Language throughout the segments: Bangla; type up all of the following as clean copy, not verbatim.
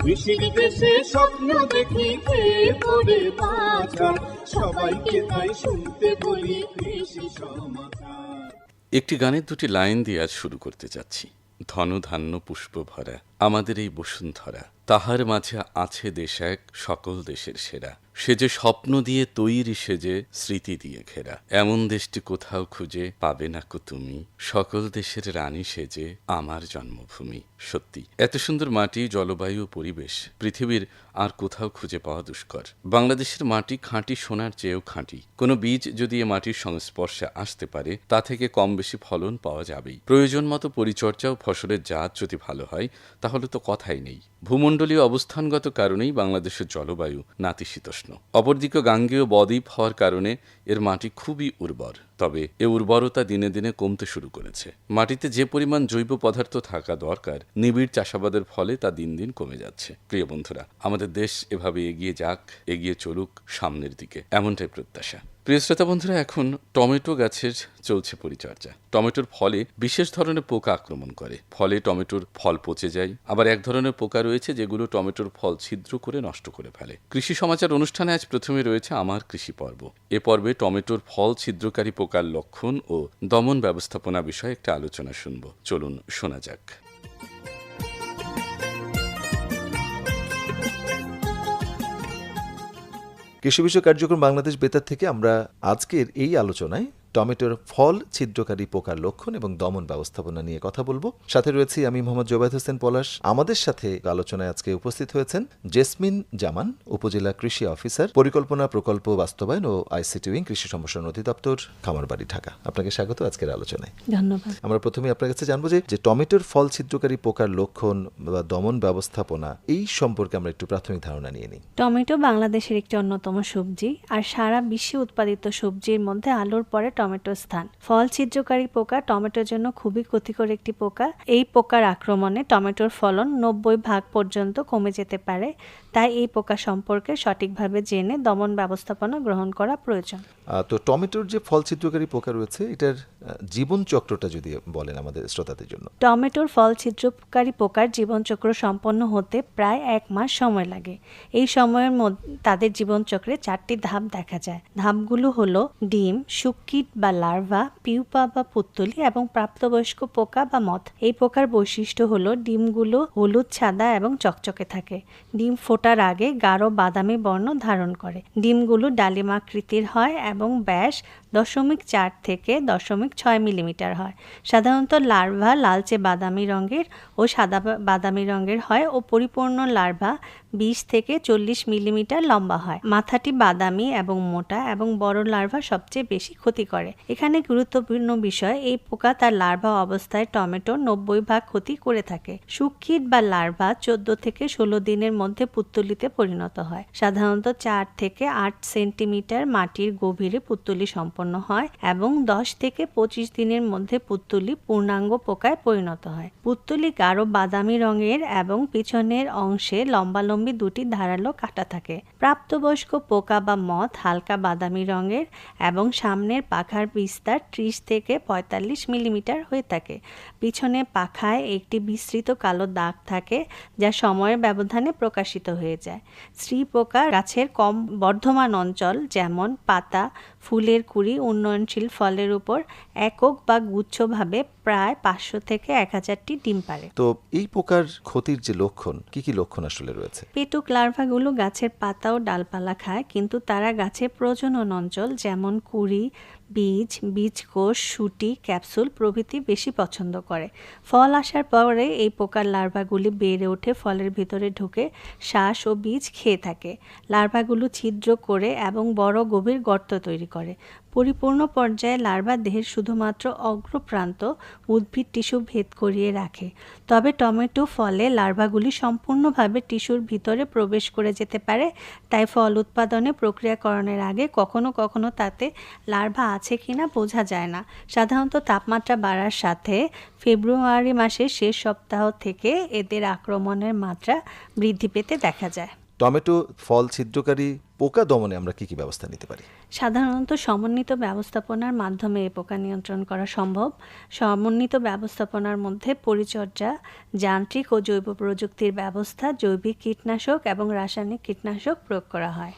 কৃষির দেশে স্বপ্ন দেখি খেয়ে পড়ে বাঁচার, সবাইকে তাই শুনতে বলি কৃষি সমাচার। একটি গানের দুটি লাইন দিয়ে আজ শুরু করতে যাচ্ছি। ধন ধান্য পুষ্প ভরা আমাদের এই বসুন্ধরা, তাহার মাঝে আছে দেশ এক সকল দেশের সেরা, সে যে স্বপ্ন দিয়ে তৈরি, সে যে স্মৃতি দিয়ে ঘেরা, এমন দেশটি কোথাও খুঁজে পাবে না কো তুমি, সকল দেশের রানী সেজে আমার জন্মভূমি। সত্যি এত সুন্দর মাটি, জলবায়ু ও পরিবেশ পৃথিবীর আর কোথাও খুঁজে পাওয়া দুষ্কর। বাংলাদেশের মাটি খাঁটি সোনার চেয়েও খাঁটি। কোনো বীজ যদি এ মাটির সংস্পর্শে আসতে পারে, তা থেকে কম বেশি ফলন পাওয়া যাবেই। প্রয়োজন মতো পরিচর্যা ও ফসলের জাত যদি ভালো হয়, তাহলে তো কথাই নেই। ভূমণ্ডলীয় অবস্থানগত কারণেই বাংলাদেশের জলবায়ু নাতিশীতোষ্ণ। অপরদিকে গাঙ্গেয় বদ্বীপ হওয়ার কারণে এর মাটি খুবই উর্বর। তবে এ উর্বরতা দিনে দিনে কমতে শুরু করেছে। মাটিতে যে পরিমাণ জৈব পদার্থ থাকা দরকার, নিবিড় চাষাবাদের ফলে তা দিন দিন কমে যাচ্ছে। প্রিয় বন্ধুরা, আমাদের দেশ এভাবে এগিয়ে যাক, এগিয়ে চলুক সামনের দিকে, এমনটাই প্রত্যাশা। প্রিয় শ্রোতা বন্ধুরা, এখন টমেটো গাছের চলছে পরিচর্যা। টমেটোর ফলে বিশেষ ধরনের পোকা আক্রমণ করে, ফলে টমেটোর ফল পচে যায়। আবার এক ধরনের পোকা রয়েছে যেগুলো টমেটোর ফল ছিদ্র করে নষ্ট করে ফেলে। কৃষি সমাচার অনুষ্ঠানে আজ প্রথমে রয়েছে আমার কৃষি পর্ব। এ পর্বে টমেটোর ফল ছিদ্রকারী পোকার লক্ষণ ও দমন ব্যবস্থাপনা বিষয়ে একটা আলোচনা শুনব। চলুন শোনা যাক। কৃষি বিষয় কার্যক্রম বাংলাদেশ বেতার থেকে আমরা আজকের এই আলোচনায় টমেটোর ফল ছিদ্রকারী পোকার লক্ষণ এবং দমন ব্যবস্থাপনা নিয়ে কথা বলবো। সাথে রয়েছি আমি মোহাম্মদ জোবায়েদ হোসেন পলাশ। আমাদের সাথে আলোচনায় আজকে উপস্থিত হয়েছেন জেসমিন জামান, উপজেলা কৃষি অফিসার, পরিকল্পনা প্রকল্প বাস্তবায়ন ও আইসিটি উইং, কৃষি সম্প্রসারণ অধিদপ্তর, খামারবাড়ি, ঢাকা। আপনাকে স্বাগত আজকের আলোচনায়। ধন্যবাদ। আমরা প্রথমে আপনার কাছে জানবো যে টমেটোর ফল ছিদ্রকারী পোকার লক্ষণ বা দমন ব্যবস্থাপনা এই সম্পর্কে আমরা একটু প্রাথমিক ধারণা নিয়ে নিই। টমেটো বাংলাদেশের একটি অন্যতম সবজি, আর সারা বিশ্বে উৎপাদিত সবজির মধ্যে আলুর পরে টমেটোর স্থান। ফল ছিদ্রকারী পোকা টমেটোর জন্য খুবই ক্ষতিকর একটি পোকা। এই পোকার আক্রমণে টমেটোর ফলন 90% পর্যন্ত কমে যেতে পারে। তাই এই পোকা সম্পর্কে সঠিকভাবে জেনে দমন ব্যবস্থাপনা গ্রহণ করা প্রয়োজন। তো টমেটোর যে ফল ছিদ্রকারী পোকা রয়েছে, এটার জীবন চক্রটা যদি বলেন আমাদের শ্রোতাদের জন্য। টমেটোর ফল ছিদ্রকারী পোকার জীবনচক্র সম্পন্ন হতে প্রায় 1 মাস সময় লাগে। এই সময়ের মধ্যে তাদের জীবনচক্রে 4টি ধাপ দেখা যায়। ধাপগুলো হলো ডিম, শুককীট বা লার্ভা, পিউপা বা পুত্তলি এবং প্রাপ্তবয়স্ক পোকা বা মথ। এই পোকার বৈশিষ্ট্য হলো ডিমগুলো হলুদ, সাদা এবং চকচকে থাকে। ডিম ফোটার আগে গাঢ় বাদামি বর্ণ ধারণ করে। ডিমগুলো ডালিমাকৃতির হয় এবং ব্যাস 0.4 থেকে 0.6 মিলিমিটার হয়। সাধারণত লার্ভা লালচে বাদামি রঙের ও সাদা বাদামি রঙের হয় ও পরিপূর্ণ লার্ভা 20 থেকে 40 মিলিমিটার লম্বা হয়। মাথাটি বাদামি এবং মোটা এবং বড় লার্ভা সবচেয়ে বেশি ক্ষতি করে। এখানে গুরুত্বপূর্ণ বিষয়, এই পোকা তার লার্ভা অবস্থায় টমেটোর 90% ক্ষতি করে থাকে। শুককীট বা লার্ভা 14 থেকে 16 দিনের মধ্যে পুত্তলিতে পরিণত হয়। সাধারণত 4 থেকে 8 সেন্টিমিটার মাটির গভীরে পুত্তলি সম্পন্ন হয় এবং 10 থেকে 25 দিনের মধ্যে পুত্তলি পূর্ণাঙ্গ পোকায় পরিণত হয়। পুত্তলি গাঢ় বাদামি রঙের এবং পিছনের অংশে লম্বালম্বি 2টি ধারালো কাঁটা থাকে। প্রাপ্তবয়স্ক পোকা বা মথ হালকা বাদামি রঙের এবং সামনের পাখার বিস্তার 30 থেকে 45 মিলিমিটার হয়ে থাকে। পিছনে পাখায় একটি বিস্তৃত কালো দাগ থাকে, যা সময়ের ব্যবধানে প্রকাশিত হয়ে যায়। স্ত্রী পোকা গাছের কম বর্ধমান অঞ্চল যেমন পাতা, ফুলের কুঁড়ি, উন্নয়নশীল ফলের উপর একক বা গুচ্ছভাবে প্রায় 500 থেকে 1000টি ডিম পাড়ে। তো এই পোকার ক্ষতির যে লক্ষণ, কি কি লক্ষণ আসলে রয়েছে? পেটুক লার্ভাগুলো গাছের পাতা ও ডালপালা খায়, কিন্তু তারা গাছের প্রজনন অঞ্চল যেমন কুঁড়ি, বীজ, বীজকোষ, শুটি, ক্যাপসুল প্রভৃতি বেশি পছন্দ করে। ফল আসার পরে এই পোকার লার্ভাগুলি বেড়ে ওঠে, ফলের ভিতরে ঢুকে শ্বাস ও বীজ খেয়ে থাকে। লার্ভাগুলো ছিদ্র করে এবং বড় গভীর গর্ত তৈরি করে। পরিপূর্ণ পর্যায়ে লার্ভা দেহের শুধুমাত্র অগ্রপ্রান্ত উদ্ভিদ টিস্যু ভেদ করিয়ে রাখে। তবে টমেটো ফলে লার্ভাগুলি সম্পূর্ণভাবে টিস্যুর ভিতরে প্রবেশ করে যেতে পারে। তাই ফল উৎপাদনে প্রক্রিয়াকরণের আগে কখনো কখনো তাতে লার্ভা আছে কিনা বোঝা যায় না। সাধারণত তাপমাত্রা বাড়ার সাথে ফেব্রুয়ারি মাসের শেষ সপ্তাহ থেকে এদের আক্রমণের মাত্রা বৃদ্ধি পেতে দেখা যায়। টমেটো ফল ছিদ্রকারী পোকা দমনে আমরা কি কি ব্যবস্থা নিতে পারি? সাধারণত সমন্বিত ব্যবস্থাপনার মাধ্যমে এই পোকা নিয়ন্ত্রণ করা সম্ভব। সমন্বিত ব্যবস্থাপনার মধ্যে পরিচর্যা, যান্ত্রিক ও জৈব প্রযুক্তির ব্যবস্থা, জৈবিক কীটনাশক এবং রাসায়নিক কীটনাশক প্রয়োগ করা হয়।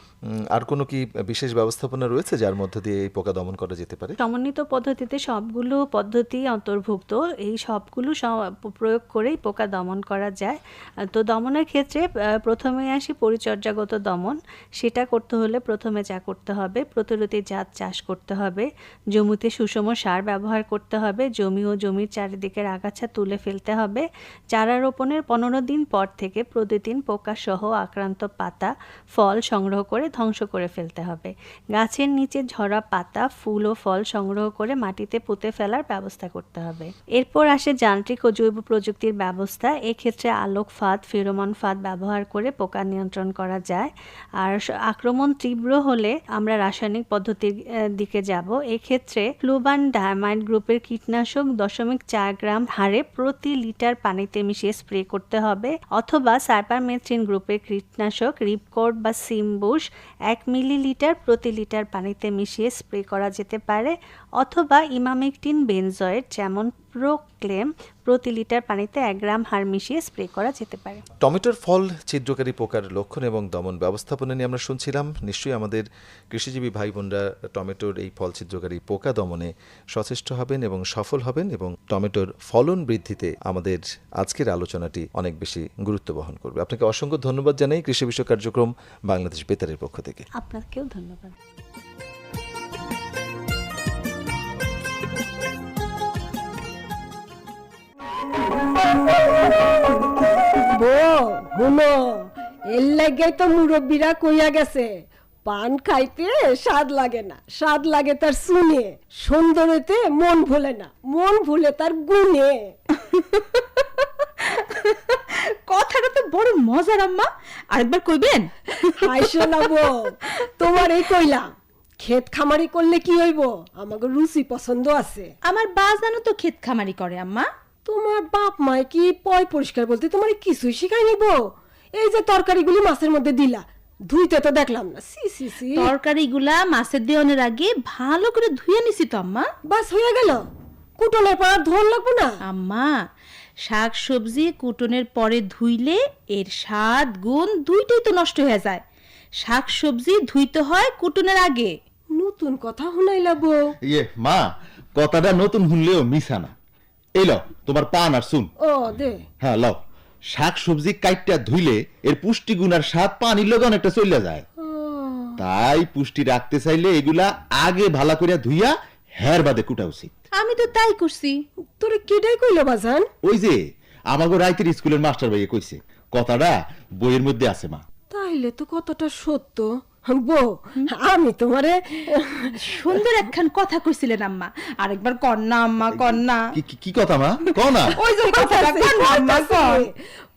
আর কোনো কি বিশেষ ব্যবস্থাপনা রয়েছে যার মধ্য দিয়ে এই পোকা দমন করা যেতে পারে? সমন্বিত পদ্ধতিতে সবগুলো পদ্ধতি অন্তর্ভুক্ত। এই সবগুলো প্রয়োগ করেই পোকা দমন করা যায়। তো দমনের ক্ষেত্রে প্রথমে আসি পরিচর্যাগত দমন। সেটা করতে হলে প্রথমে যা করতে হবে, প্রতিরোধী জাত চাষ করতে হবে, জমিতে সুষম সার ব্যবহার করতে হবে, জমি ও জমির চারিদিকের আগাছা তুলে ফেলতে হবে। চারা রোপণের 15 দিন পর থেকে প্রতিদিন পোকাসহ আক্রান্ত পাতা, ফল সংগ্রহ করে ধ্বংস করে ফেলতে হবে। গাছের নিচে ঝরা পাতা, ফুল ও ফল সংগ্রহ করে মাটিতে পুঁতে ফেলার ব্যবস্থা করতে হবে। এরপর আসে যান্ত্রিক ও জৈব প্রযুক্তির ব্যবস্থা। এক্ষেত্রে আলোক ফাঁদ, ফেরোমন ফাঁদ ব্যবহার করে পোকা নিয়ন্ত্রণ করা যায়। আর আক্রমণ তীব্র হলে আমরা রাসায়নিক পদ্ধতির দিকে যাব। এক্ষেত্রে ফ্লুবান ডায়ামাইড গ্রুপের কীটনাশক 0.4 গ্রাম হারে প্রতি লিটার পানিতে মিশিয়ে স্প্রে করতে হবে, অথবা সাইপারমেথ্রিন গ্রুপের কীটনাশক রিপকোর্ড বা সিমবুশ 1 মিলিলিটার প্রতি লিটার পানিতে মিশিয়ে স্প্রে করা যেতে পারে, অথবা ইমামেকটিন বেনজয়েড যেমন প্রোক্লেম প্রতি লিটার পানিতে 1 গ্রাম হার মিশিয়ে স্প্রে করা যেতে পারে। টমেটোর ফল ছিদ্রকারী পোকার লক্ষণ এবং দমন ব্যবস্থাপনা নিয়ে আমরা শুনছিলাম। নিশ্চয়ই আমাদের কৃষিজীবী ভাই বোনরা টমেটোর এই ফল ছিদ্রকারী পোকা দমনে সচেষ্ট হবেন এবং সফল হবেন, এবং টমেটোর ফলন বৃদ্ধিতে আমাদের আজকের আলোচনাটি অনেক বেশি গুরুত্ব বহন করবে। আপনাকে অসংখ্য ধন্যবাদ জানাই কৃষি বিষয়ক কার্যক্রম বাংলাদেশ বেতারের পক্ষ থেকে। আপনাকেও ধন্যবাদ। বউ হুনো, এর লাগে তো মুরব্বীরা কইয়া গেছে, পান খাইতে স্বাদ লাগে না, স্বাদ লাগে তার শুনে, সুন্দরীতে মন ভুলে না, মন ভুলে তার গুণে। কথাটা তো বড় মজার আম্মা, আরেকবার কইবেন? হাইসো না বউ, তোমার এই কইলাম, ক্ষেত খামারি করলে কি হইব, আমাকে রুচি পছন্দ আছে। আমার বাজানো তো ক্ষেত খামারি করে আম্মা। তোমার বাপ মায় কি পয় পরিষ্কার বলতে তোমার কিছুই শিখাই নিব? এই যে তরকারিগুলি মাছের মধ্যে দিলা, ধুইতে তো দেখলাম না। সি সি সি, তরকারিগুলা মাছের দেওয়ানোর আগে ভালো করে ধুয়ে নিছি তো আম্মা। বাস হয়ে গেল, কুটলের পর আর ধোন লাগবো না? আম্মা, শাক সবজি কুটনের পরে ধুইলে এর স্বাদ গুণ দুইটাই তো নষ্ট হয়ে যায়। শাক সবজি ধুইতে হয় কুটনের আগে। নতুন কথা শুনাইলা বউ। ইয়ে মা, কথাটা নতুন শুনলেও মিছা না। এই লও তোমার পান আর শুন। ও দে। হ্যাঁ লও, শাক সবজি কাইটটা ধুইলে এর পুষ্টিগুণ আর স্বাদ পানির লগে অনেকটা চলে যায়। তাই পুষ্টি রাখতে চাইলে এগুলা আগে ভালো করে ধুইয়া হের বাদে কুটা উচিত। আমি তো তাই করছি। তোরে কেডাই কইলো বাজান? ওই যে আমাগো রাইতের স্কুলের মাস্টার ভাইয়ে কইছে, কথাটা বইয়ের মধ্যে আছে মা। তাইলে তো কতটা সত্য। বউ, আমি তোমারে সুন্দর একখান কথা কইছিলেন আম্মা, আরেকবার কন্যা আম্মা কন্যা। কি কথা মা, কও না। ওই যে কথাটা কন্যা আম্মা কন।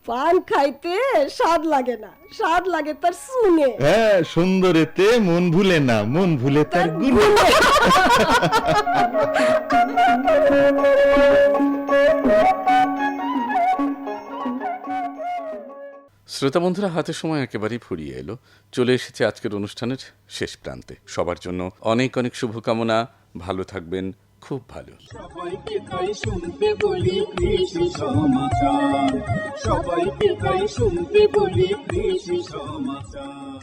পান খাইতে স্বাদ লাগে না, স্বাদ লাগে তার শুনে। হ্যাঁ, সুন্দরেতে মন ভুলে না, মন ভুলে তার গুণ। শ্রোতা বন্ধুরা, হাতে সময় একেবারেই ফুরিয়ে এলো। চলে এসেছে আজকের অনুষ্ঠানের শেষ প্রান্তে। সবার জন্য অনেক অনেক শুভকামনা। ভালো থাকবেন, খুব ভালো। সবাইকে তাই শুনতে বলি কৃষি সমাচার, সবাইকে তাই শুনতে বলি কৃষি সমাচার।